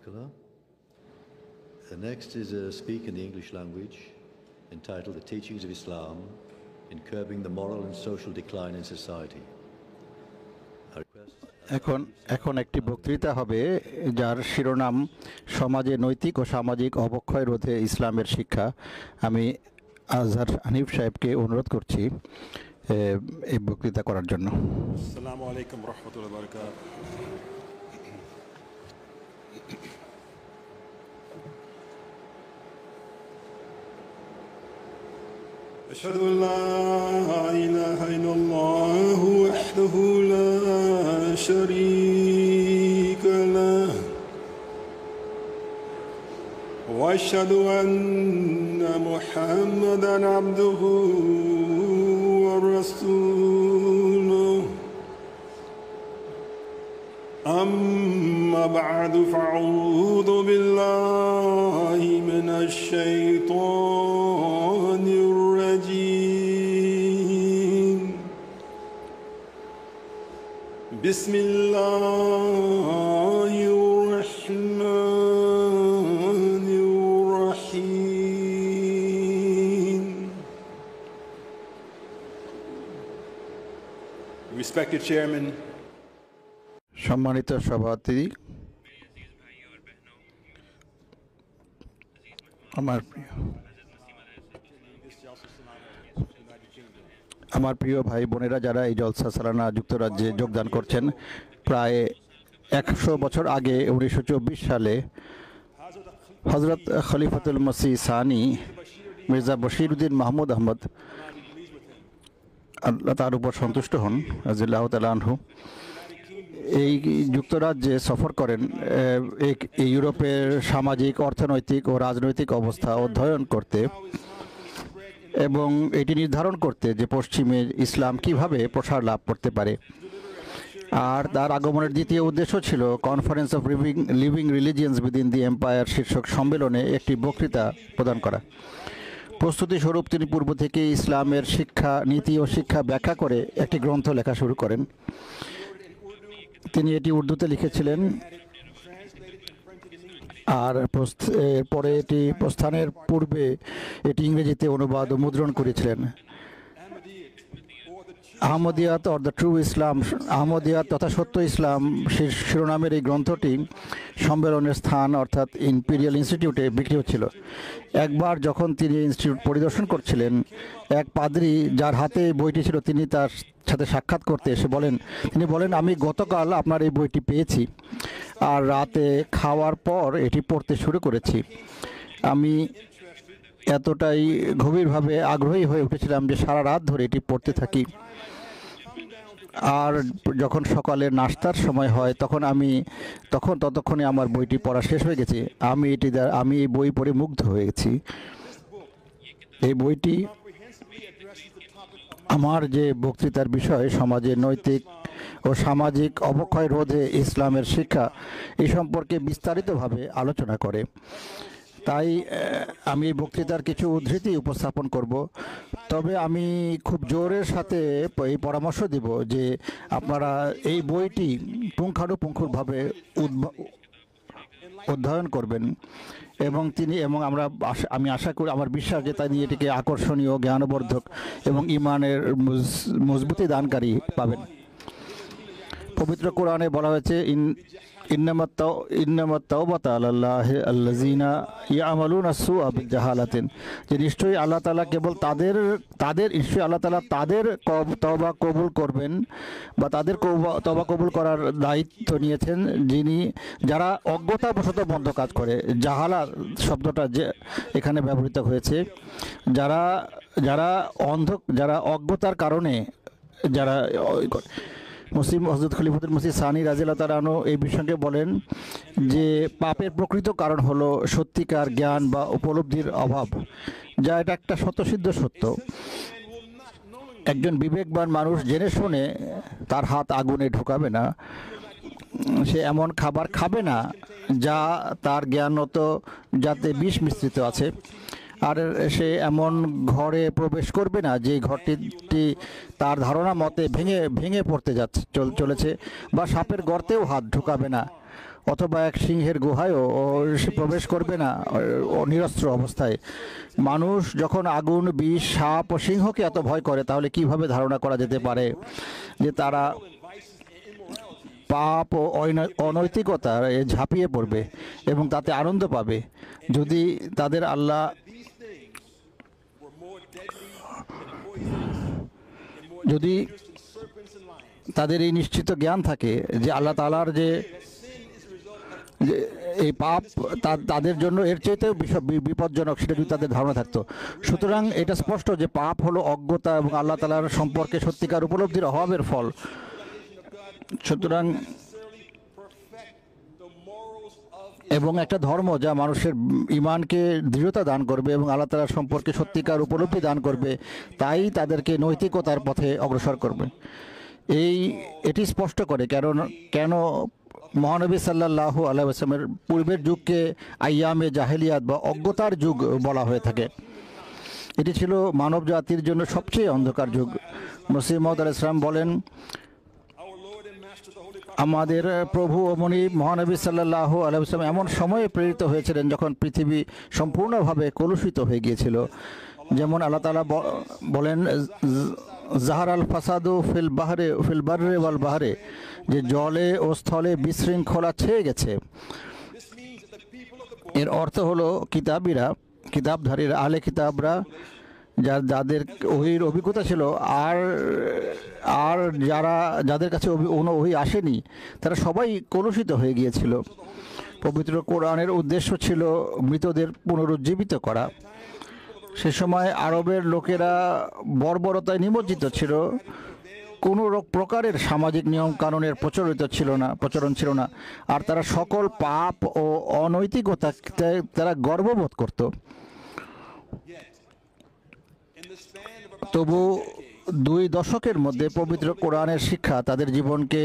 Jazakallah. The next is a speak in the English language entitled The Teachings of Islam in Curbing the Moral and Social Decline in Society. এখন একটি বক্তৃতা হবে যার শিরোনাম সমাজে নৈতিক ও সামাজিক অবক্ষয় রোধে ইসলামের শিক্ষা। আমি আজহার হানিফ সাহেবকে অনুরোধ করছি এই বক্তৃতা করার জন্য। আসসালামু আলাইকুম রাহমাতুল্লাহি ওয়া বারাকাতুহু। أشهد أن لا إله إلا الله وحده لا شريك له وأشهد أن محمدًا عبده ورسوله أما بعد فأعوذ بالله من الشيطان الرجيم بسم الله الرحمن الرحيم. Respected Chairman, সম্মানিত সভাপতি, আমার প্রিয় ভাই বোনেরা যারা এই জলসা সালানা যুক্তরাজ্যে যোগদান করছেন, প্রায় 100 বছর আগে 1924 সালে হজরত খলিফাতুল মসিহ সানি মির্জা বশিরউদ্দিন মাহমুদ আহমদ, আল্লাহ তার উপর সন্তুষ্ট হন, রাদিয়াল্লাহু তাআলা আনহু, এই যুক্তরাজ্যে সফর করেন এই ইউরোপের সামাজিক, অর্থনৈতিক ও রাজনৈতিক অবস্থা অধ্যয়ন করতে এবং এটি নির্ধারণ করতে যে পশ্চিমে ইসলাম কিভাবে প্রসার লাভ করতে পারে। আর তার আগমনের দ্বিতীয় উদ্দেশ্য ছিল conference of living religions within the empire শীর্ষক সম্মেলনে একটি বক্তৃতা প্রদান করা। প্রস্তুতি স্বরূপ তিনি পূর্ব থেকে ইসলামের শিক্ষা, নীতি ও শিক্ষা ব্যাখ্যা করে একটি গ্রন্থ লেখা শুরু করেন। তিনি এটি উর্দুতে লিখেছিলেন আর পরে এটি প্রস্থানের পূর্বে এটি ইংরেজিতে অনুবাদ ও মুদ্রণ করেছিলেন। আহমদিয়াত অর দ্য ট্রু ইসলাম, আহমদিয়াত তথা সত্য ইসলাম শিরোনামের এই গ্রন্থটি সম্মেলনের স্থান অর্থাৎ ইম্পেরিয়াল ইনস্টিটিউটে বিক্রি হচ্ছিল। একবার যখন তিনি ইনস্টিটিউট পরিদর্শন করছিলেন, এক পাদ্রী যার হাতে বইটি ছিল তিনি তার সাথে সাক্ষাৎ করতে এসে তিনি বলেন আমি গতকাল আপনার এই বইটি পেয়েছি আর রাতে খাওয়ার পর এটি পড়তে শুরু করেছি। আমি এতটাই গভীরভাবে আগ্রহী হয়ে উঠেছিলাম যে সারা রাত ধরে এটি পড়তে থাকি। আর যখন সকালে নাস্তার সময় হয় ততক্ষণে আমার বইটি পড়া শেষ হয়ে গেছে। আমি এই বই পড়ে মুগ্ধ হয়ে গেছি। এই বইটি আমার যে বক্তৃতার বিষয় সমাজের নৈতিক ও সামাজিক অবক্ষয় রোধে ইসলামের শিক্ষা, এই সম্পর্কে বিস্তারিতভাবে আলোচনা করে। তাই আমি এই বক্তৃতার কিছু উদ্ধৃতি উপস্থাপন করব। তবে আমি খুব জোরের সাথে এই পরামর্শ দিব যে আপনারা এই বইটি পুঙ্খানুপুঙ্খভাবে অধ্যয়ন করবেন এবং আমি আশা করি, আমার বিশ্বাস যে তাই এটিকে আকর্ষণীয়, জ্ঞানবর্ধক এবং ঈমানের মজবুতি দানকারী পাবেন। পবিত্র কোরআনে বলা হয়েছে ইন্নামাত তাওবাতু আলাল্লাহি আল্লাযিনা ইয়ামালুনা সুআ বিল জাহালাতিন, যে নিশ্চয়ই আল্লাহ তাআলা কেবল তাদের তওবা কবুল করবেন বা তাদের তওবা কবুল করার দায়িত্ব নিয়েছেন যারা অজ্ঞতাবশত মন্দ কাজ করে। জাহালা শব্দটা যে এখানে ব্যবহৃত হয়েছে, যারা অজ্ঞতার কারণে যারা হযরত খলিফাতুল মসিহ সানি রাদিয়াল্লাহু তাআলা আনহু এই বিষয়কে বলেন যে পাপের প্রকৃত কারণ হলো সত্যিকার জ্ঞান বা উপলব্ধির অভাব, যা এটা একটা স্বতঃসিদ্ধ সত্য। একজন বিবেকবান মানুষ জেনে শুনে তার হাত আগুনে ঢোকাবে না, সে এমন খাবার খাবে না যা তার জ্ঞানত যাতে বিষ মিশ্রিত আছে, আর সে এমন ঘরে প্রবেশ করবে না যে ঘরটি তার ধারণা মতে ভেঙে পড়তে চলেছে, বা সাপের গর্তেও হাত ঢুকাবে না। অথবা এক সিংহের গুহায়ও সে প্রবেশ করবে না নিরস্ত্র অবস্থায়। মানুষ যখন আগুন, বিষ, সাপ ও সিংহকে এত ভয় করে, তাহলে কিভাবে ধারণা করা যেতে পারে যে তারা পাপ ও অনৈতিকতার ঝাঁপিয়ে পড়বে এবং তাতে আনন্দ পাবে? যদি তাদের আল্লাহ, যদি তাদের এই নিশ্চিত জ্ঞান থাকে যে আল্লাহ তাআলার যে এই পাপ তাদের জন্য এর চাইতেও বিপজ্জনক, সেটা যদি তাদের ধারণা থাকতো। সুতরাং এটা স্পষ্ট যে পাপ হলো অজ্ঞতা এবং আল্লাহ তাআলার সম্পর্কে সত্যিকার উপলব্ধির অভাবের ফল। সুতরাং এবং একটা ধর্ম যা মানুষের ইমানকে দৃঢ়তা দান করবে এবং আল্লাহ তাআলার সম্পর্কে সত্যিকার উপলব্ধি দান করবে, তাই তাদেরকে নৈতিকতার পথে অগ্রসর করবে। এটি স্পষ্ট করে কেন মহানবী সাল্লাল্লাহু আলাইহি ওয়াসাল্লামের পূর্বের যুগকে আইয়ামে জাহেলিয়াত বা অজ্ঞতার যুগ বলা হয়ে থাকে। এটি ছিল মানব জাতির জন্য সবচেয়ে অন্ধকার যুগ। মসিহ মাউদ আলাইহিস সালাম বলেন, আমাদের প্রভু ও মনিব মহানবী সাল্লাল্লাহু আলাইহি ওয়াসাল্লাম এমন সময়ে প্রেরিত হয়েছিলেন যখন পৃথিবী সম্পূর্ণভাবে কলুষিত হয়ে গিয়েছিল। যেমন আল্লাহ তাআলা বলেন, জাহার আল ফাসাদু ফিল বাররে ওয়াল বাহরে, যে জলে ও স্থলে বিশৃঙ্খলা ছেয়ে গেছে। এর অর্থ হলো কিতাবধারীরা, আলে কিতাবরা, যাদের ওহির অভিজ্ঞতা ছিল আর যাদের কাছে কোনো ওহি আসেনি, তারা সবাই কলুষিত হয়ে গিয়েছিল। পবিত্র কোরআনের উদ্দেশ্য ছিল মৃতদের পুনরুজ্জীবিত করা। সে সময় আরবের লোকেরা বর্বরতায় নিমজ্জিত ছিল। কোনো প্রকারের সামাজিক নিয়ম কানুনের প্রচলন ছিল না, আর তারা সকল পাপ ও অনৈতিকতায় তারা গর্ববোধ করত। তবু 2 দশকের মধ্যে পবিত্র কোরআনের শিক্ষা তাদের জীবনকে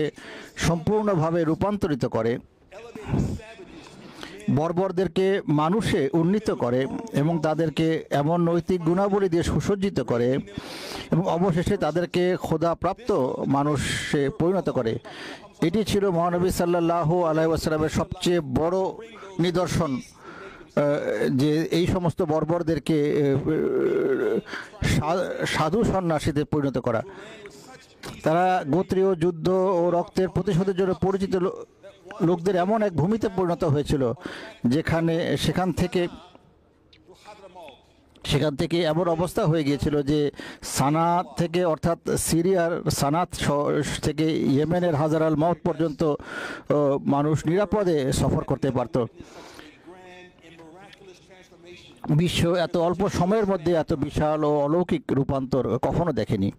সম্পূর্ণভাবে রূপান্তরিত করে, বর্বরদেরকে মানুষে উন্নীত করে এবং তাদেরকে এমন নৈতিক গুণাবলী দিয়ে সুসজ্জিত করে এবং অবশেষে তাদেরকে খোদাপ্রাপ্ত মানুষে পরিণত করে। এটি ছিল মহানবী সাল্লাল্লাহু আলাইহি ওয়াসাল্লামের সবচেয়ে বড় নিদর্শন, যে এই সমস্ত বর্বরদেরকে সাধু সন্ন্যাসীতে পরিণত করা। তারা গোত্রীয় যুদ্ধ ও রক্তের প্রতিশোধের জন্য পরিচিত লোকদের এমন এক ভূমিতে পরিণত হয়েছিল সেখান থেকে এমন অবস্থা হয়ে গিয়েছিল যে সানাত থেকে, অর্থাৎ সিরিয়ার সানাত থেকে ইয়েমেনের হাজার আল মাউত পর্যন্ত মানুষ নিরাপদে সফর করতে পারত। বিশ্ব এত অল্প সময়ের মধ্যে এত বিশাল ও অলৌকিক রূপান্তর কখনো দেখেনি।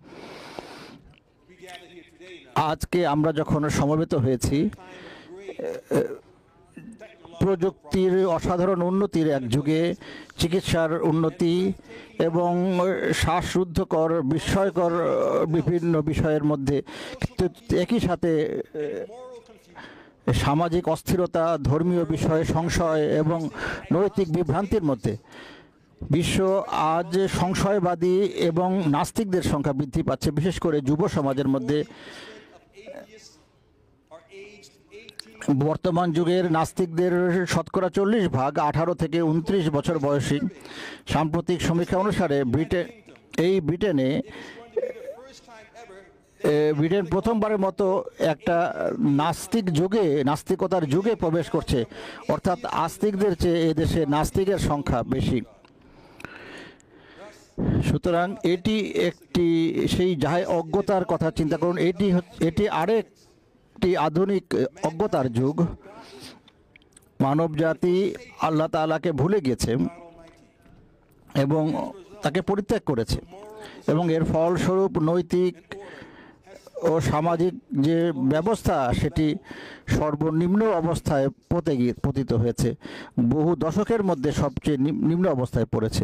আজকে আমরা যখন সমবেত হয়েছি প্রযুক্তির অসাধারণ উন্নতির এক যুগে, চিকিৎসার উন্নতি এবং শ্বাসরুদ্ধকর বিস্ময়কর বিভিন্ন বিষয়ের মধ্যে, একই সাথে সামাজিক অস্থিরতা, ধর্মীয় বিষয়ে সংশয় এবং নৈতিক বিভ্রান্তির মধ্যে বিশ্ব আজ সংশয়বাদী এবং নাস্তিকদের সংখ্যা বৃদ্ধি পাচ্ছে, বিশেষ করে যুব সমাজের মধ্যে। বর্তমান যুগের নাস্তিকদের শতকরা 40% 18 থেকে 29 বছর বয়সী। সাম্প্রতিক সমীক্ষা অনুসারে ব্রিটেন প্রথমবারের মতো একটা নাস্তিকতার যুগে প্রবেশ করছে, অর্থাৎ আস্তিকদের চেয়ে এদেশে নাস্তিকের সংখ্যা বেশি। সুতরাং এটি একটি সেই অজ্ঞতার কথা চিন্তা করুন। এটি আরেকটি আধুনিক অজ্ঞতার যুগ। মানব জাতি আল্লাহ তাআলাকে ভুলে গেছে এবং তাকে পরিত্যাগ করেছে, এবং এর ফলস্বরূপ নৈতিক ও সামাজিক যে ব্যবস্থা সেটি সর্বনিম্ন অবস্থায় পতিত হয়েছে। বহু দশকের মধ্যে সবচেয়ে নিম্ন অবস্থায় পড়েছে।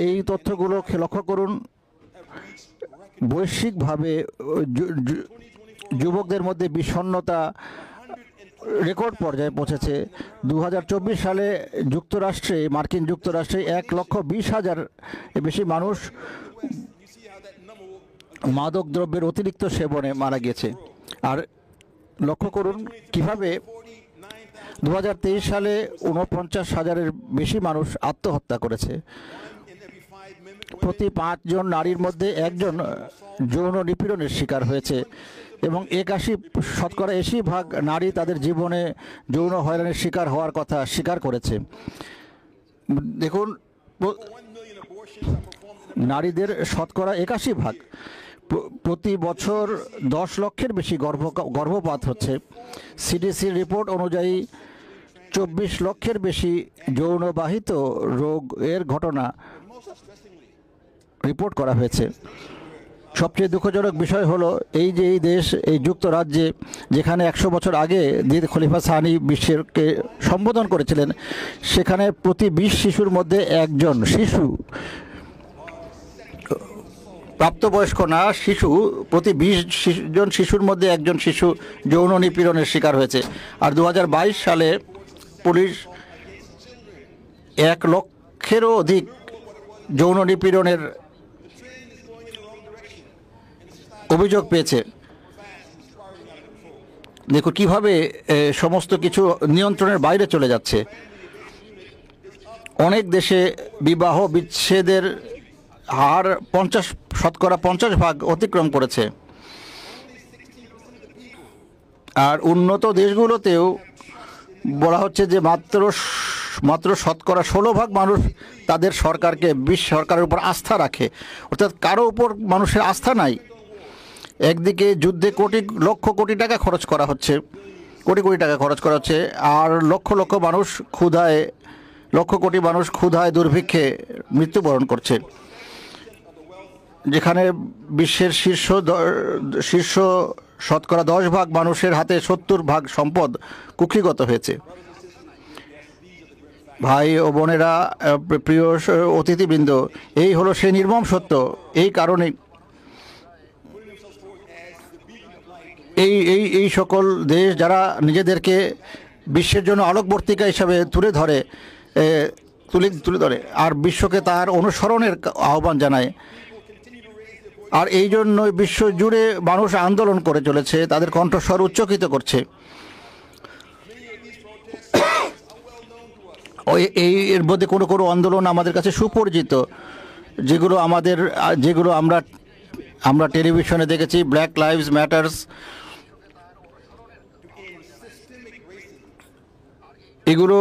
এই তথ্যগুলো লক্ষ্য করুন। বৈশ্বিকভাবে যুবকদের মধ্যে বিষণ্ণতা রেকর্ড পর্যায়ে পৌঁছেছে। 2024 সালে মার্কিন যুক্তরাষ্ট্রে 1,20,000 বেশি মানুষ মাদক দ্রব্যের অতিরিক্ত সেবনে মারা গেছে। আর লক্ষ্য করুন কিভাবে 2023 সালে 49,000-এর বেশি মানুষ আত্মহত্যা করেছে। প্রতি 5 জন নারীর মধ্যে একজন যৌন নিপীড়নের শিকার হয়েছে এবং 80% নারী তাদের জীবনে যৌন হয়রানির শিকার হওয়ার কথা স্বীকার করেছে। দেখুন, নারীদের 81% প্রতি বছর 10 লক্ষের বেশি গর্ভপাত হচ্ছে। সিডিসির রিপোর্ট অনুযায়ী 24 লক্ষের বেশি যৌনবাহিত রোগের ঘটনা রিপোর্ট করা হয়েছে। সবচেয়ে দুঃখজনক বিষয় হলো এই দেশ, এই যুক্তরাজ্যে, যেখানে 100 বছর আগে দ্বিতীয় খলিফা সানি বিশ্বকে সম্বোধন করেছিলেন, সেখানে প্রতি 20 শিশুর মধ্যে একজন শিশু, প্রাপ্তবয়স্ক না শিশু, প্রতি 20 জন শিশুর মধ্যে একজন শিশু যৌন নিপীড়নের শিকার হয়েছে। আর 2022 সালে পুলিশ 1 লক্ষেরও অধিক যৌন নিপীড়নের অভিযোগ পেয়েছে। দেখো কিভাবে সমস্ত কিছু নিয়ন্ত্রণের বাইরে চলে যাচ্ছে। অনেক দেশে বিবাহ বিচ্ছেদের হার 50% অতিক্রম করেছে। আর উন্নত দেশগুলোতেও বলা হচ্ছে যে মাত্র 16% মানুষ তাদের সরকারকে সরকারের উপর আস্থা রাখে, অর্থাৎ কারো উপর মানুষের আস্থা নাই। একদিকে যুদ্ধে লক্ষ কোটি টাকা খরচ করা হচ্ছে, কোটি টাকা খরচ করা হচ্ছে, আর লক্ষ কোটি মানুষ ক্ষুধায় দুর্ভিক্ষে মৃত্যুবরণ করছে। যেখানে বিশ্বের শীর্ষ 10% মানুষের হাতে 70% সম্পদ কুক্ষিগত হয়েছে। ভাই ও বোনেরা, প্রিয় অতিথিবৃন্দ, এই হলো সেই নির্মম সত্য। এই কারণে এই সকল দেশ যারা নিজেদেরকে বিশ্বের জন্য আলোকবর্তিকা হিসাবে তুলে ধরে আর বিশ্বকে তার অনুসরণের আহ্বান জানায়, আর এই জন্য বিশ্ব জুড়ে মানুষ আন্দোলন করে চলেছে, তাদের কণ্ঠস্বর উচ্চকিত করছে। এর মধ্যে কোনো আন্দোলন আমাদের কাছে সুপরিচিত, যেগুলো আমরা টেলিভিশনে দেখেছি। ব্ল্যাক লাইভস ম্যাটার্স, এগুলো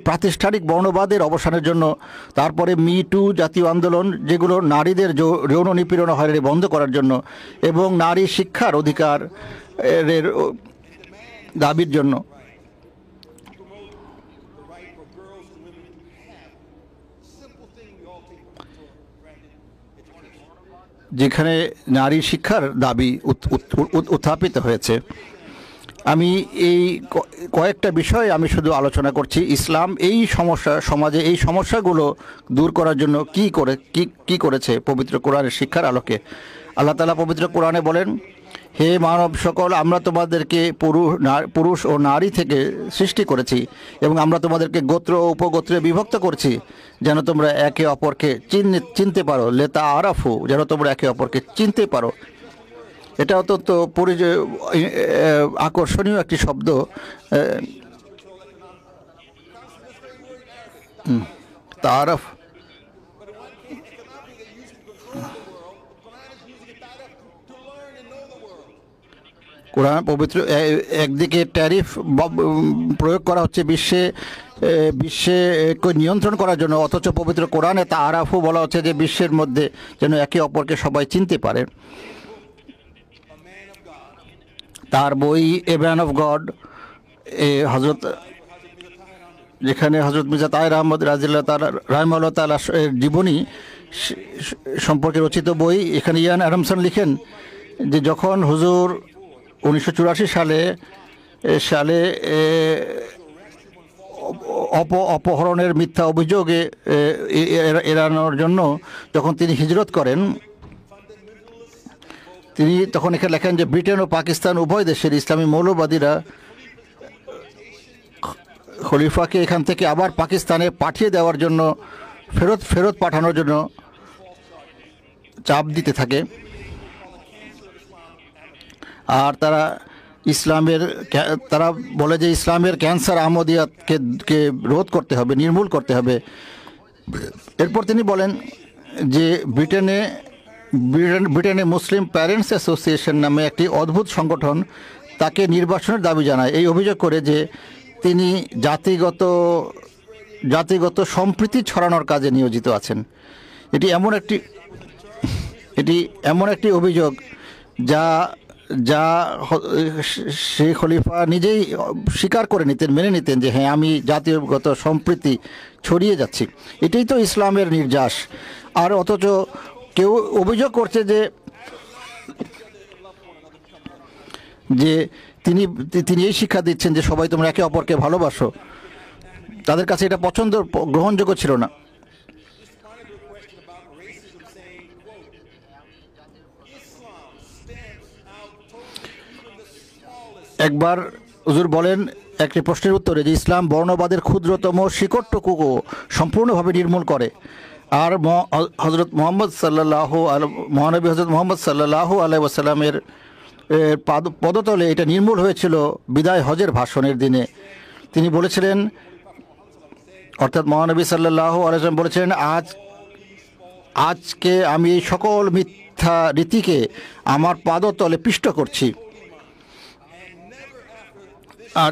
প্রাতিষ্ঠানিক বর্ণবাদের অবসানের জন্য, তারপরে মি টু জাতীয় আন্দোলন, যেগুলো নারীদের যৌন নিপীড়ন হয়রানি বন্ধ করার জন্য এবং নারী শিক্ষার অধিকারের দাবির জন্য। যেখানে নারী শিক্ষার দাবি উত্থাপিত হয়েছে। আমি এই কয়েকটা বিষয় আমি শুধু আলোচনা করছি। ইসলাম সমাজে এই সমস্যাগুলো দূর করার জন্য কি করেছে পবিত্র কোরআনের শিক্ষার আলোকে। আল্লাহ তাআলা পবিত্র কোরআনে বলেন, হে মানব সকল, আমরা তোমাদেরকে পুরুষ ও নারী থেকে সৃষ্টি করেছি এবং আমরা তোমাদেরকে গোত্র ও উপগোত্রে বিভক্ত করছি যেন তোমরা একে অপরকে চিনতে পারো। লেতা আরাফু, যেন তোমরা একে অপরকে চিনতে পারো। এটা অত্যন্ত আকর্ষণীয় একটি শব্দ। তারফ, কোরআন পবিত্র একদিকে ট্যারিফ প্রয়োগ করা হচ্ছে বিশ্বে নিয়ন্ত্রণ করার জন্য, অথচ পবিত্র কোরআনে তাআরাফু বলা হচ্ছে যে বিশ্বের মধ্যে যেন একে অপরকে সবাই চিনতে পারে। তার বই এ ম্যান অফ গড, যেখানে হজরত মির্জা তাহের আহমদ রাহিমাহুল্লাহ তাআলা জীবনী সম্পর্কে রচিত বই, এখানে ইয়ান অ্যাডামসন লিখেন যে যখন হুজুর 1984 সালে অপহরণের মিথ্যা অভিযোগে এড়ানোর জন্য যখন তিনি হিজরত করেন, তিনি তখন এখানে লেখেন যে ব্রিটেন ও পাকিস্তান উভয় দেশের ইসলামী মৌলবাদীরা খলিফাকে এখান থেকে আবার পাকিস্তানে পাঠিয়ে দেওয়ার জন্য ফেরত পাঠানোর জন্য চাপ দিতে থাকে। আর তারা তারা বলে যে ইসলামের ক্যান্সার আহমদিয়াতকে রোধ করতে হবে, নির্মূল করতে হবে। এরপর তিনি বলেন যে ব্রিটেনে মুসলিম প্যারেন্টস অ্যাসোসিয়েশন নামে একটি অদ্ভুত সংগঠন তাকে নির্বাসনের দাবি জানায়, এই অভিযোগ করে যে তিনি জাতিগত সম্প্রীতি ছড়ানোর কাজে নিয়োজিত আছেন। এটি এমন একটি অভিযোগ যা শেখ খলিফা নিজেই স্বীকার করে নিতেন, মেনে নিতেন যে হ্যাঁ, আমি জাতীয়গত সম্প্রীতি ছড়িয়ে যাচ্ছি। এটাই তো ইসলামের নির্যাস। আর অথচ কেউ অভিযোগ করছে যে তিনি এই শিক্ষা দিচ্ছেন যে সবাই তোমরা একে অপরকে ভালোবাসো। তাদের কাছে এটা গ্রহণযোগ্য ছিল না। একবার হুজুর বলেন একটি প্রশ্নের উত্তরে যে ইসলাম বর্ণবাদের ক্ষুদ্রতম শিকড়টুকুও সম্পূর্ণভাবে নির্মূল করে। আর মহানবী হজরত মোহাম্মদ সাল্লাল্লাহু আলাইহি ওয়াসাল্লামের পদতলে এটা নির্মূল হয়েছিল বিদায় হজের ভাষণের দিনে। তিনি বলেছিলেন, অর্থাৎ মহানবী সাল্লাল্লাহু আলাইহি ওয়াসাল্লাম বলেছিলেন, আজকে আমি এই সকল মিথ্যা রীতিকে আমার পাদতলে পিষ্ট করছি। আর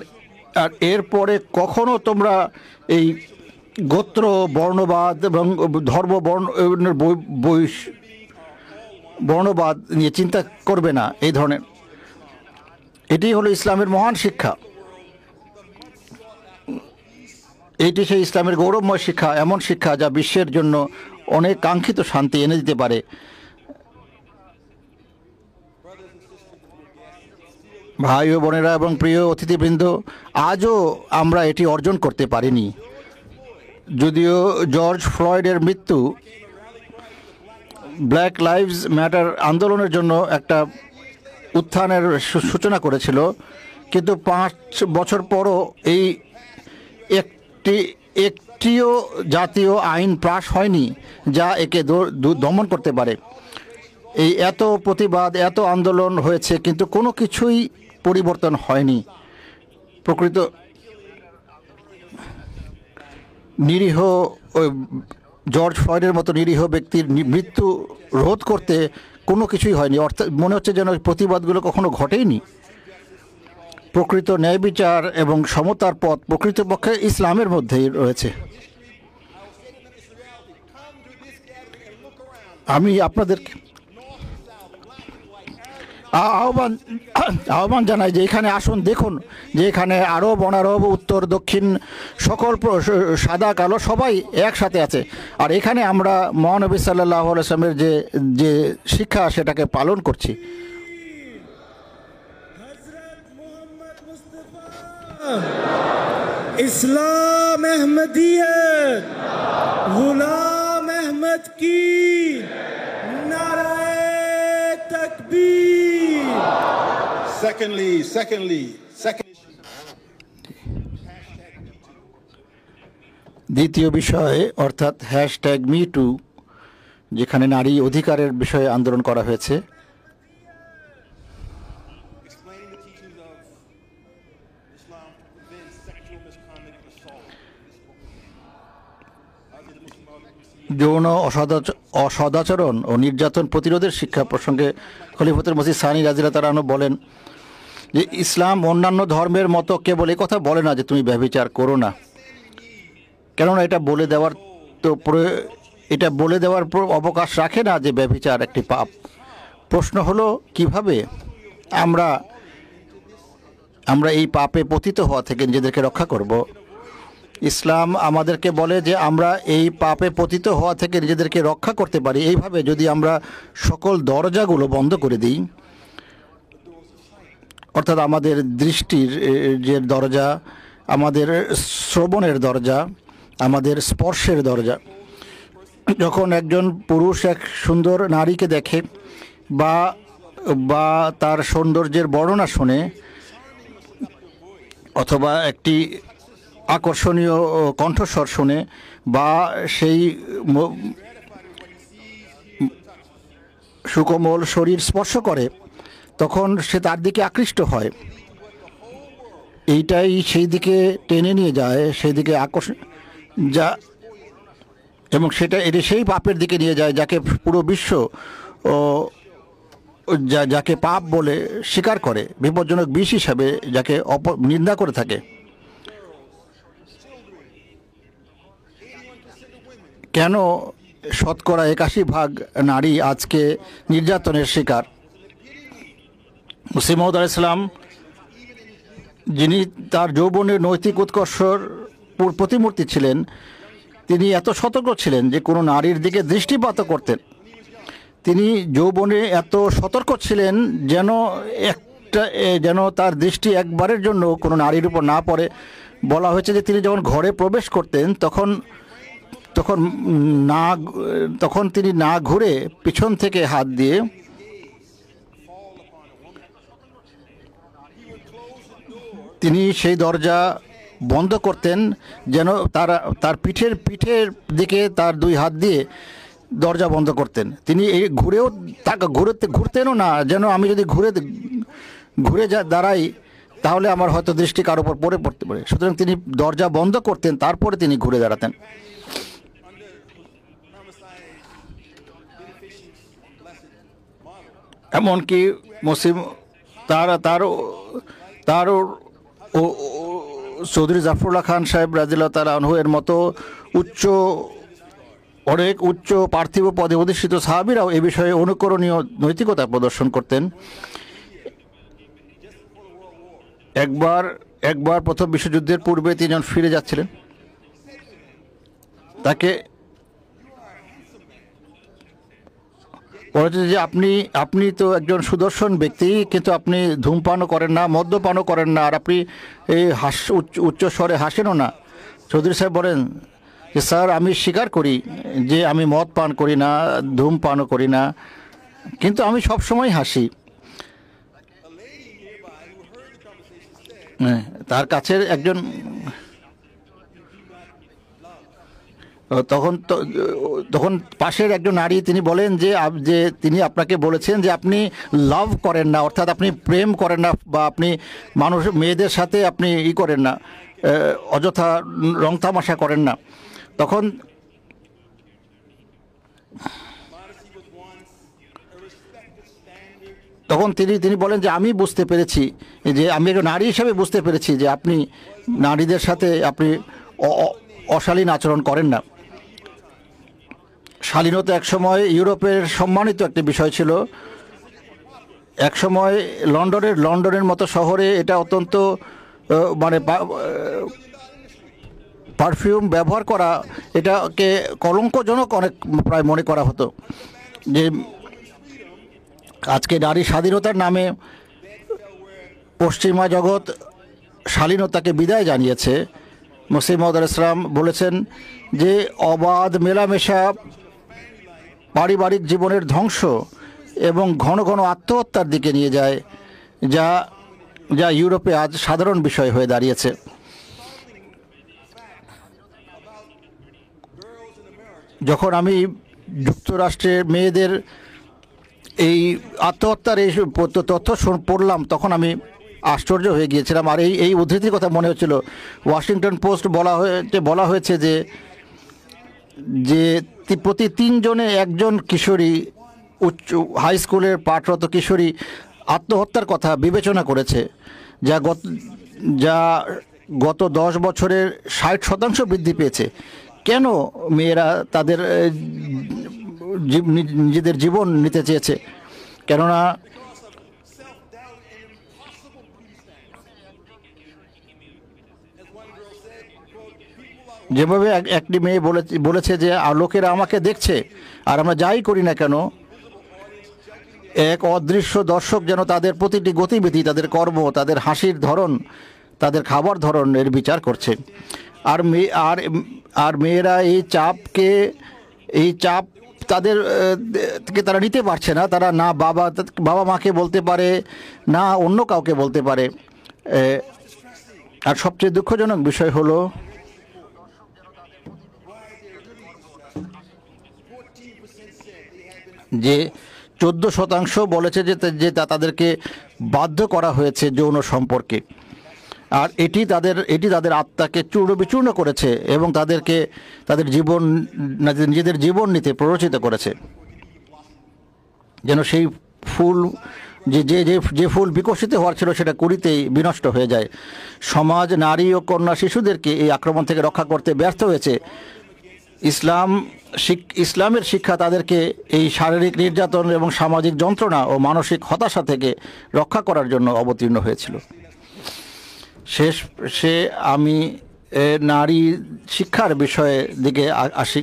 এরপরে কখনো তোমরা এই গোত্র বর্ণবাদ এবং বর্ণবাদ নিয়ে চিন্তা করবে না। এই ধরনের এটি হলো ইসলামের মহান শিক্ষা। এইটি সেই ইসলামের গৌরবময় শিক্ষা, এমন শিক্ষা যা বিশ্বের জন্য অনেক কাঙ্ক্ষিত শান্তি এনে দিতে পারে। ভাই ও বোনেরা এবং প্রিয় অতিথিবৃন্দ, আজও আমরা এটি অর্জন করতে পারিনি। যদিও জর্জ ফ্লয়েডের মৃত্যু ব্ল্যাক লাইভস ম্যাটার আন্দোলনের জন্য একটা উত্থানের সূচনা করেছিল, কিন্তু 5 বছর পরও এই একটিও জাতীয় আইন পাস হয়নি যা একে দমন করতে পারে। এই এত প্রতিবাদ, এত আন্দোলন হয়েছে, কিন্তু কোনো কিছুই পরিবর্তন হয়নি। প্রকৃত নিরীহ জর্জ ফ্লয়েডের মতো নিরীহ ব্যক্তির মৃত্যু রোধ করতে কোনো কিছুই হয়নি। অর্থাৎ মনে হচ্ছে যেন প্রতিবাদগুলো কখনো ঘটেইনি। প্রকৃত ন্যায় বিচার এবং সমতার পথ প্রকৃতপক্ষে ইসলামের মধ্যেই রয়েছে। আমি আপনাদেরকে আহ্বান জানাই যে এখানে আসুন, দেখুন যে এখানে আরব, অনারব, উত্তর, দক্ষিণ সকল সাদা কালো সবাই একসাথে আছে। আর এখানে আমরা মহানবী সাল্লাল্লাহু আলাইহি ওয়াসাল্লামের যে শিক্ষা সেটাকে পালন করছি। ইসলাম আহমদিয়ত গুলাম আহমদ কি নারায়ে তাকবীর। Secondly, দ্বিতীয় বিষয় অর্থাৎ #MeToo, যেখানে নারী অধিকারের বিষয়ে আন্দোলন করা হয়েছে। explaining the teachings of Islam prevents sexual misconduct and assault. যৌন অসদাচরণ ও নির্যাতন প্রতিরোধের শিক্ষা প্রসঙ্গে খলিফাতুল মসিহ সানি রাদিয়াল্লাহু তাআলা আনহু বলেন যে ইসলাম অন্যান্য ধর্মের মতো কেবল এই কথা বলে না যে তুমি ব্যভিচার করো না, কেননা এটা বলে দেওয়ার অবকাশ রাখে না যে ব্যভিচার একটি পাপ। প্রশ্ন হলো কিভাবে আমরা এই পাপে পতিত হওয়া থেকে নিজেদেরকে রক্ষা করব। ইসলাম আমাদেরকে বলে যে আমরা এই পাপে পতিত হওয়া থেকে নিজেদেরকে রক্ষা করতে পারি এইভাবে, যদি আমরা সকল দরজাগুলো বন্ধ করে দিই, অর্থাৎ আমাদের দৃষ্টির যে দরজা, আমাদের শ্রবণের দরজা, আমাদের স্পর্শের দরজা। যখন একজন পুরুষ এক সুন্দর নারীকে দেখে বা তার সৌন্দর্যের বর্ণনা শুনে, অথবা একটি আকর্ষণীয় কণ্ঠস্বর শুনে, বা সেই সুকোমল শরীর স্পর্শ করে, তখন সে তার দিকে আকৃষ্ট হয়। এইটাই সেই দিকে টেনে নিয়ে যায়, সেই দিকে আকর্ষণ যা, এবং এটা সেই পাপের দিকে নিয়ে যায় যাকে পুরো বিশ্ব যাকে পাপ বলে স্বীকার করে, বিপজ্জনক বিষ হিসাবে যাকে নিন্দা করে থাকে। কেন শতকরা ৮১% নারী আজকে নির্যাতনের শিকার? মসিহ মাউদ আলাইহিস সালাম, যিনি তার যৌবনের নৈতিক উৎকর্ষর প্রতিমূর্তি ছিলেন, তিনি এত সতর্ক ছিলেন যে কোনো নারীর দিকে দৃষ্টিপাত করতেন। তিনি যৌবনে এত সতর্ক ছিলেন যেন তার দৃষ্টি একবারের জন্য কোনো নারীর উপর না পড়ে। বলা হয়েছে যে তিনি যখন ঘরে প্রবেশ করতেন তখন তিনি না ঘুরে পিছন থেকে হাত দিয়ে তিনি সেই দরজা বন্ধ করতেন, যেন তার পিঠের দিকে তার দুই হাত দিয়ে দরজা বন্ধ করতেন। তিনি এই ঘুরতেনও না, যেন আমি যদি ঘুরে দাঁড়াই তাহলে আমার হয়তো দৃষ্টি কারোর উপর পড়তে পারে। সুতরাং তিনি দরজা বন্ধ করতেন, তারপরে তিনি ঘুরে দাঁড়াতেন। এমনকি মুসলিম তার চৌধুরী জাফরুল্লাহ খান সাহেব রাদিয়াল্লাহু তাআলা আনহু এর মতো অনেক উচ্চ পার্থিব পদে অধিষ্ঠিত সাহাবীরাও এ বিষয়ে অনুকরণীয় নৈতিকতা প্রদর্শন করতেন। একবার প্রথম বিশ্বযুদ্ধের পূর্বে তিনি যখন ফিরে যাচ্ছিলেন, তাকে বলেছে যে আপনি তো একজন সুদর্শন ব্যক্তি, কিন্তু আপনি ধূমপানও করেন না, মদ্যপানও করেন না, আর আপনি এই উচ্চ স্বরে হাসেনও না। চৌধুরী সাহেব বলেন যে স্যার, আমি স্বীকার করি যে আমি মদ পান করি না, ধূমপানও করি না, কিন্তু আমি সবসময় হাসি। তার কাছের একজন তখন পাশের একজন নারী তিনি বলেন যে তিনি আপনাকে বলেছেন যে আপনি লাভ করেন না, অর্থাৎ আপনি প্রেম করেন না, বা আপনি মেয়েদের সাথে আপনি করেন না, অযথা রং তামাশা করেন না। তখন তিনি বলেন যে আমি বুঝতে পেরেছি, যে আমি একজন নারী হিসেবে বুঝতে পেরেছি যে আপনি নারীদের সাথে আপনি অশালীন আচরণ করেন না। শালীনতা একসময় ইউরোপের সম্মানিত একটি বিষয় ছিল। একসময় লন্ডনের মতো শহরে এটা অত্যন্ত পারফিউম ব্যবহার করা এটাকে কলঙ্কজনক অনেক প্রায় মনে করা হতো। যে আজকে নারী স্বাধীনতার নামে পশ্চিমা জগৎ শালীনতাকে বিদায় জানিয়েছে। মসিহ মাউদ আলাইহিস সালাম বলেছেন যে অবাধ মেলামেশা পারিবারিক জীবনের ধ্বংস এবং ঘন ঘন আত্মহত্যার দিকে নিয়ে যায়, যা ইউরোপে আজ সাধারণ বিষয় হয়ে দাঁড়িয়েছে। যখন আমি যুক্তরাষ্ট্রের মেয়েদের এই আত্মহত্যার এই তথ্য পড়লাম, তখন আমি আশ্চর্য হয়ে গিয়েছিলাম। আর এই উদ্ধৃতির কথা মনে হচ্ছিল। ওয়াশিংটন পোস্ট বলা হয়েছে যে প্রতি 3 জনে একজন কিশোরী, হাই স্কুলের পাঠরত কিশোরী আত্মহত্যার কথা বিবেচনা করেছে, যা গত 10 বছরের 60% বৃদ্ধি পেয়েছে। কেন মেয়েরা তাদের নিজেদের জীবন নিতে চেয়েছে? কেননা যেভাবে একটি মেয়ে বলেছে যে লোকেরা আমাকে দেখছে, আর আমরা যাই করি না কেন এক অদৃশ্য দর্শক যেন তাদের প্রতিটি গতিবিধি, তাদের কর্ম, তাদের হাসির ধরন, তাদের খাবার ধরনের বিচার করছে। আর মেয়েরা এই চাপ তারা নিতে পারছে না। তারা না বাবা মাকে বলতে পারে, না অন্য কাউকে বলতে পারে। আর সবচেয়ে দুঃখজনক বিষয় হলো যে 14% বলেছে যে তাদেরকে বাধ্য করা হয়েছে যৌন সম্পর্কে। আর এটি তাদের আত্মাকে চূর্ণ বিচূর্ণ করেছে এবং তাদেরকে নিজেদের জীবন নিতে প্ররোচিত করেছে, যেন সেই ফুল যে ফুল বিকশিত হওয়ার ছিল সেটা কুড়িতেই বিনষ্ট হয়ে যায়। সমাজ নারী ও কন্যা শিশুদেরকে এই আক্রমণ থেকে রক্ষা করতে ব্যর্থ হয়েছে। ইসলামের শিক্ষা তাদেরকে এই শারীরিক নির্যাতন এবং সামাজিক যন্ত্রণা ও মানসিক হতাশা থেকে রক্ষা করার জন্য অবতীর্ণ হয়েছিল। আমি নারী শিক্ষার বিষয়ের দিকে আসি।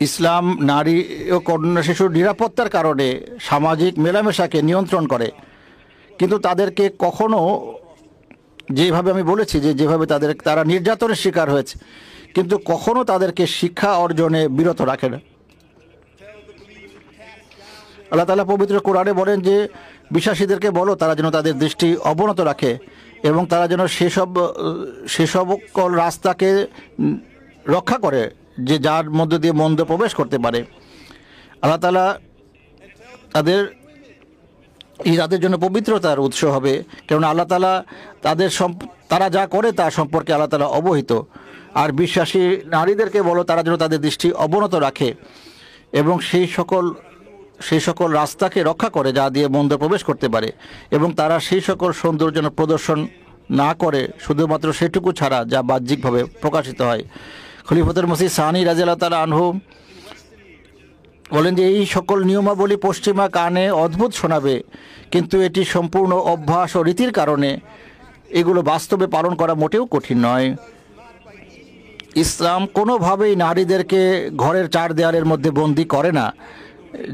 ইসলাম নারী ও কন্যা শিশুর নিরাপত্তার কারণে সামাজিক মেলামেশাকে নিয়ন্ত্রণ করে, কিন্তু তাদেরকে কখনো, যেভাবে আমি বলেছি যেভাবে তারা নির্যাতনের শিকার হয়েছে, কিন্তু কখনো তাদেরকে শিক্ষা অর্জনে বিরত রাখে না। আল্লাহ তাআলা পবিত্র কোরআনে বলেন যে বিশ্বাসীদেরকে বলো তারা যেন তাদের দৃষ্টি অবনত রাখে এবং তারা যেন সেসব রাস্তাকে রক্ষা করে যার মধ্য দিয়ে মন্দ প্রবেশ করতে পারে। আল্লাহ তাআলা তাদের জন্য পবিত্রতার উৎস হবে, কারণ আল্লাহ তাআলা তারা যা করে তা সম্পর্কে আল্লাহ তাআলা অবহিত। আর বিশ্বাসী নারীদেরকে বলো তারা যেন তাদের দৃষ্টি অবনত রাখে এবং সেই সকল রাস্তাকে রক্ষা করে যা দিয়ে মন্দ প্রবেশ করতে পারে, এবং তারা সেই সকল সৌন্দর্য প্রদর্শন না করে শুধুমাত্র সেটুকু ছাড়া যা বাহ্যিকভাবে প্রকাশিত হয়। খলিফাতুল মসিহ সানি রাদিয়াল্লাহু তাআলা আনহু বলেন যে এই সকল নিয়মাবলী পশ্চিমা কানে অদ্ভুত শোনাবে, কিন্তু এটি সম্পূর্ণ অভ্যাস ও রীতির কারণে এগুলো বাস্তবে পালন করা মোটেও কঠিন নয়। ইসলাম কোনোভাবেই নারীদেরকে ঘরের চার দেয়ালের মধ্যে বন্দী করে না,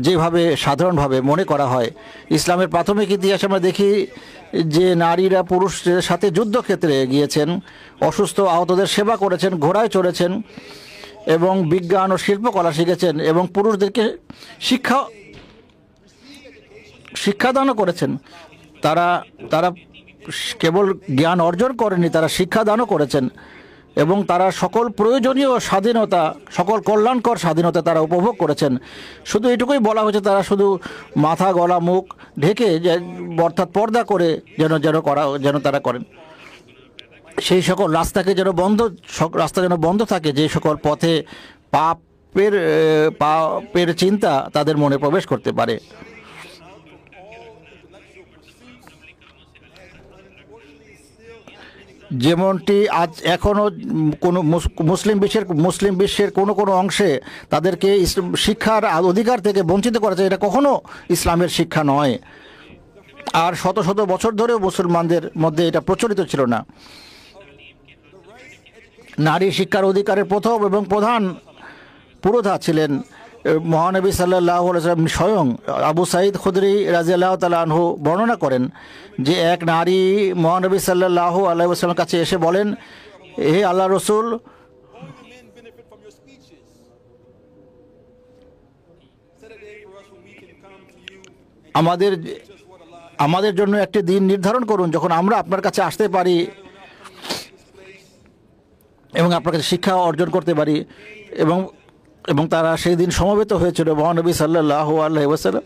যেভাবে সাধারণভাবে মনে করা হয়। ইসলামের প্রাথমিক ইতিহাসে আমরা দেখি যে নারীরা পুরুষদের সাথে যুদ্ধক্ষেত্রে গিয়েছেন, অসুস্থ আহতদের সেবা করেছেন, ঘোড়ায় চড়েছেন এবং বিজ্ঞান ও শিল্পকলা শিখেছেন এবং পুরুষদেরকে শিক্ষাদানও করেছেন। তারা কেবল জ্ঞান অর্জন করেনি, তারা শিক্ষাদানও করেছেন এবং তারা সকল প্রয়োজনীয় স্বাধীনতা, সকল কল্যাণকর স্বাধীনতা তারা উপভোগ করেছেন। শুধু এটুকুই বলা হয়েছে তারা শুধু মাথা গলা মুখ ঢেকে অর্থাৎ পর্দা করে যেন তারা করেন। সেই সকল রাস্তা যেন বন্ধ থাকে যে সকল পথে পাপের চিন্তা তাদের মনে প্রবেশ করতে পারে। যেমনটি আজ এখনও কোনো মুসলিম বিশ্বের কোনো অংশে তাদেরকে শিক্ষার অধিকার থেকে বঞ্চিত করেছে, এটা কখনো ইসলামের শিক্ষা নয়। আর শত শত বছর ধরেও মুসলমানদের মধ্যে এটা প্রচলিত ছিল না। নারী শিক্ষার অধিকারের প্রথম এবং প্রধান পুরোধা ছিলেন মহানবী সাল্লাল্লাহু আলাইহি ওয়াসাল্লাম স্বয়ং। আবু সাঈদ খুদরি রাদিয়াল্লাহু তাআলা আনহু বর্ণনা করেন যে এক নারী মহানবী সাল্লাল্লাহু আলাইহি ওয়াসাল্লামের কাছে এসে বলেন, হে আল্লাহ রসুল, আমাদের জন্য একটি দিন নির্ধারণ করুন যখন আমরা আপনার কাছে আসতে পারি এবং আপনার কাছে শিক্ষা অর্জন করতে পারি। এবং তারা সেই দিন সমবেত হয়েছিল মহানবী সাল্লাল্লাহু আলাইহি ওয়াসাল্লাম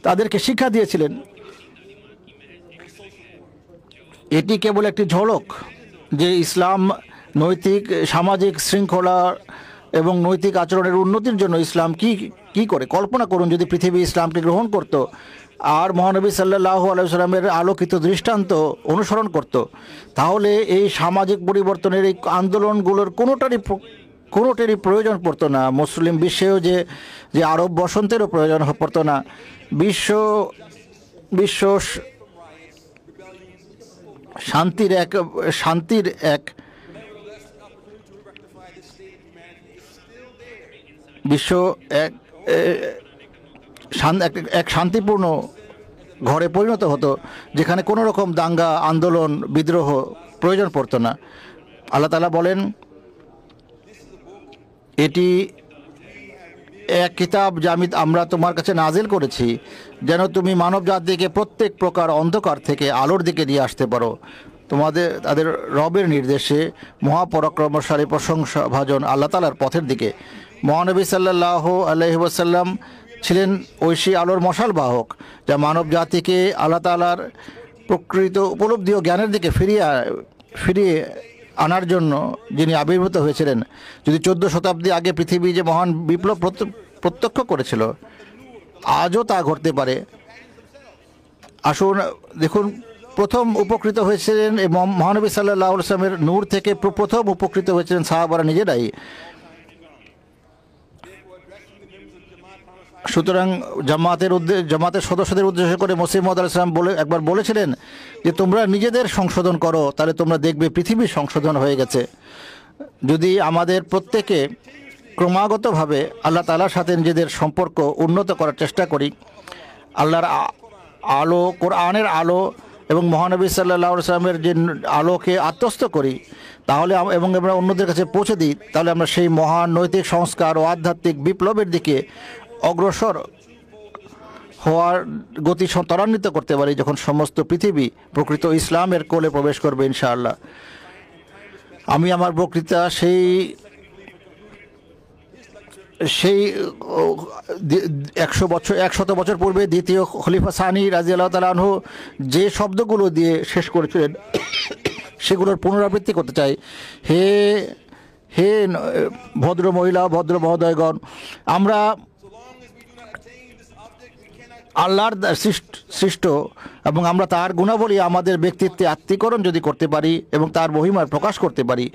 তাদেরকে শিক্ষা দিয়েছিলেন। এটি কেবল একটি ঝলক যে ইসলাম নৈতিক সামাজিক শৃঙ্খলা এবং নৈতিক আচরণের উন্নতির জন্য ইসলাম কি করে। কল্পনা করুন যদি পৃথিবী ইসলামকে গ্রহণ করত আর মহানবী সাল্লাল্লাহু আলাইহি ওয়াসাল্লামের আলোকিত দৃষ্টান্ত অনুসরণ করত, তাহলে এই সামাজিক পরিবর্তনের এই আন্দোলনগুলোর কোনোটারই প্রয়োজন পড়তো না। মুসলিম বিশ্বেও যে আরব বসন্তেরও প্রয়োজন পড়তো না। বিশ্ব শান্তির এক শান্তিপূর্ণ ঘরে পরিণত হতো, যেখানে কোনো রকম দাঙ্গা আন্দোলন বিদ্রোহ প্রয়োজন পড়তো না। আল্লাহ তাআলা বলেন, এটি এক কিতাব যা আমরা তোমার কাছে নাজিল করেছি যেন তুমি মানব জাতিকে প্রত্যেক প্রকার অন্ধকার থেকে আলোর দিকে নিয়ে আসতে পারো। তাদের রবের নির্দেশে মহাপরাক্রমশালী প্রশংসাভাজন আল্লাহ তাআলার পথের দিকে। মহানবী সাল্লাল্লাহু আলাইহি ওয়াসাল্লাম ছিলেন ঐশী আলোর মশাল বাহক, যা মানব জাতিকে আল্লাহ তাআলার প্রকৃত উপলব্ধি ও জ্ঞানের দিকে ফিরিয়ে আনার জন্য যিনি আবির্ভূত হয়েছিলেন। যদি 14 শতাব্দী আগে পৃথিবী যে মহান বিপ্লব প্রত্যক্ষ করেছিল, আজও তা ঘটতে পারে। আসুন দেখুন, প্রথম উপকৃত হয়েছিলেন এবং মহানবী সাল্লাল্লাহু আলাইহি ওয়াসাল্লামের নূর থেকে প্রথম উপকৃত হয়েছিলেন সাহাবারা নিজেরাই। সুতরাং জামাতের সদস্যদের উদ্দেশ্য করে মসিহ মউদ আলাইহিস সালাম একবার বলেছিলেন যে তোমরা নিজেদের সংশোধন করো, তাহলে তোমরা দেখবে পৃথিবীর সংশোধন হয়ে গেছে। যদি আমাদের প্রত্যেকে ক্রমাগতভাবে আল্লাহ তাআলার সাথে নিজেদের সম্পর্ক উন্নত করার চেষ্টা করি, আল্লাহর আলো, কোরআনের আলো এবং মহানবী সাল্লাল্লাহু আলাইহি ওয়াসাল্লামের যে আলোকে আত্মস্থ করি, তাহলে এবং আমরা অন্যদের কাছে পৌঁছে দিই, তাহলে আমরা সেই মহান নৈতিক সংস্কার ও আধ্যাত্মিক বিপ্লবের দিকে অগ্রসর হওয়ার গতি ত্বরান্বিত করতে পারি, যখন সমস্ত পৃথিবী প্রকৃত ইসলামের কোলে প্রবেশ করবে ইনশাআল্লাহ। আমি আমার বক্তৃতা সেই 100 বছর পূর্বে দ্বিতীয় খলিফা সানি রাদিয়াল্লাহু তাআলা আনহু যে শব্দগুলো দিয়ে শেষ করেছিলেন সেগুলোর পুনরাবৃত্তি করতে চাই। হে ভদ্র মহিলা, ভদ্র মহোদয়গণ, আমরা আল্লাহর সৃষ্ট এবং আমরা তার গুণাবলী আমাদের ব্যক্তিত্বে আত্মীকরণ যদি করতে পারি এবং তার মহিমার প্রকাশ করতে পারি,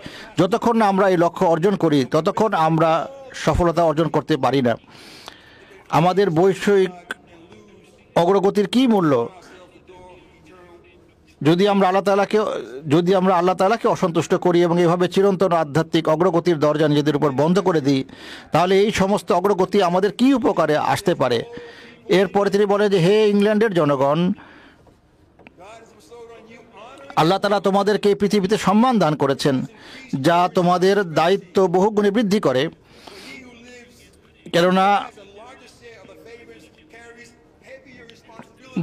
যতক্ষণ না আমরা এই লক্ষ্য অর্জন করি ততক্ষণ আমরা সফলতা অর্জন করতে পারি না। আমাদের বৈষয়িক অগ্রগতির কী মূল্য যদি আমরা আল্লাহ তাআলাকে অসন্তুষ্ট করি এবং এভাবে চিরন্তন আধ্যাত্মিক অগ্রগতির দরজা নিজেদের উপর বন্ধ করে দিই, তাহলে এই সমস্ত অগ্রগতি আমাদের কী উপকারে আসতে পারে? এরপরে তিনি বলে যে, হে ইংল্যান্ডের জনগণ, আল্লাহ তাআলা তোমাদেরকে এই পৃথিবীতে সম্মান দান করেছেন, যা তোমাদের দায়িত্ব বহুগুণে বৃদ্ধি করে। কেননা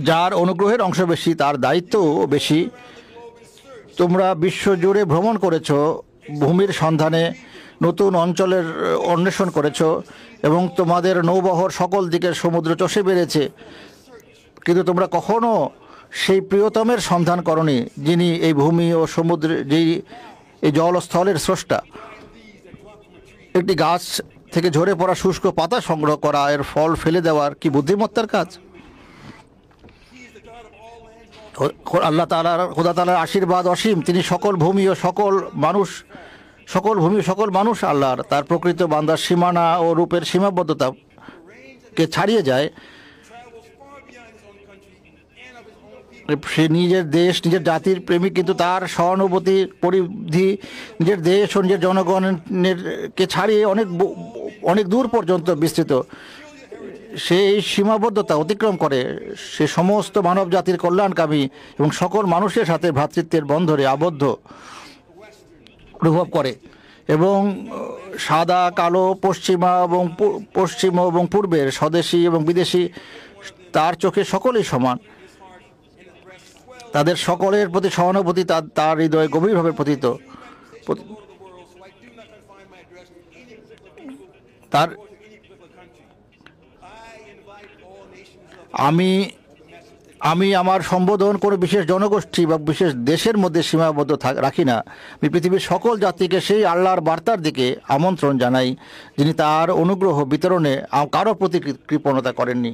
যার অনুগ্রহের অংশ বেশি তার দায়িত্বও বেশি। তোমরা বিশ্বজুড়ে ভ্রমণ করেছ, ভূমির সন্ধানে নতুন অঞ্চলের অন্বেষণ করেছ এবং তোমাদের নৌবহর সকল দিকের সমুদ্র চষে বেড়েছে, কিন্তু তোমরা কখনো সেই প্রিয়তমের সন্ধান করনি যিনি এই ভূমি ও সমুদ্রে, যেই এই জলস্থলের স্রষ্টা। একটি গাছ থেকে ঝরে পড়া শুষ্ক পাতা সংগ্রহ করা, এর ফল ফেলে দেওয়ার কি বুদ্ধিমত্তার কাজ? আল্লাহ তাআলার, খোদা তাআলার আশীর্বাদ অসীম। তিনি সকল ভূমি ও সকল মানুষ আল্লাহর। তার প্রকৃত বান্দার সীমানা ও রূপের সীমাবদ্ধতাকে ছাড়িয়ে যায়। সে নিজের দেশ, নিজের জাতির প্রেমিক, কিন্তু তার সহানুভূতির পরিধি নিজের দেশ ও নিজের জনগণকে ছাড়িয়ে অনেক দূর পর্যন্ত বিস্তৃত। সে এই সীমাবদ্ধতা অতিক্রম করে, সে সমস্ত মানব জাতির কল্যাণকামী এবং সকল মানুষের সাথে ভ্রাতৃত্বের বন্ধনে আবদ্ধ অনুভব করে এবং সাদা, কালো, পশ্চিম এবং পূর্বের, স্বদেশী এবং বিদেশি, তার চোখে সকলেই সমান। তাদের সকলের প্রতি সহানুভূতি তার হৃদয়ে গভীরভাবে পতিত। তার আমি আমার সম্বোধন কোনো বিশেষ জনগোষ্ঠী বা বিশেষ দেশের মধ্যে সীমাবদ্ধ রাখি না। আমি পৃথিবীর সকল জাতিকে সেই আল্লাহর বার্তার দিকে আমন্ত্রণ জানাই যিনি তার অনুগ্রহ বিতরণে কারো প্রতি কৃপণতা করেননি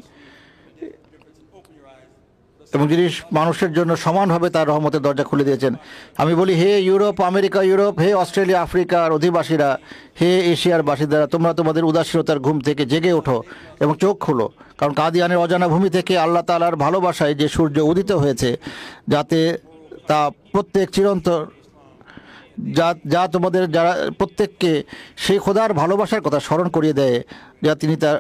এবং যিনি মানুষের জন্য সমানভাবে তার রহমতের দরজা খুলে দিয়েছেন। আমি বলি, হে ইউরোপ, আমেরিকা, হে অস্ট্রেলিয়া, আফ্রিকার অধিবাসীরা, হে এশিয়ার বাসিন্দারা, তোমরা তোমাদের উদাসীনতার ঘুম থেকে জেগে ওঠো এবং চোখ খুলো, কারণ কাদিয়ানের অজানা ভূমি থেকে আল্লাহ তাআলার ভালোবাসায় যে সূর্য উদিত হয়েছে, যাতে তা প্রত্যেক চিরন্তর, যা তোমাদের যারা প্রত্যেককে সেই খোদার ভালোবাসার কথা স্মরণ করিয়ে দেয়, যা তিনি তার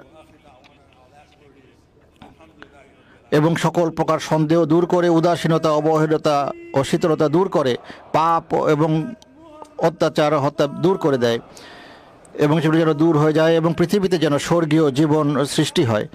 এবং সকল প্রকার সন্দেহ দূর করে, উদাসীনতা, অবহেলতা ও শীতলতা দূর করে, পাপ এবং অত্যাচার, হত্যা দূর করে দেয় এবং সেগুলো যেন দূর হয়ে যায় এবং পৃথিবীতে যেন স্বর্গীয় জীবন সৃষ্টি হয়।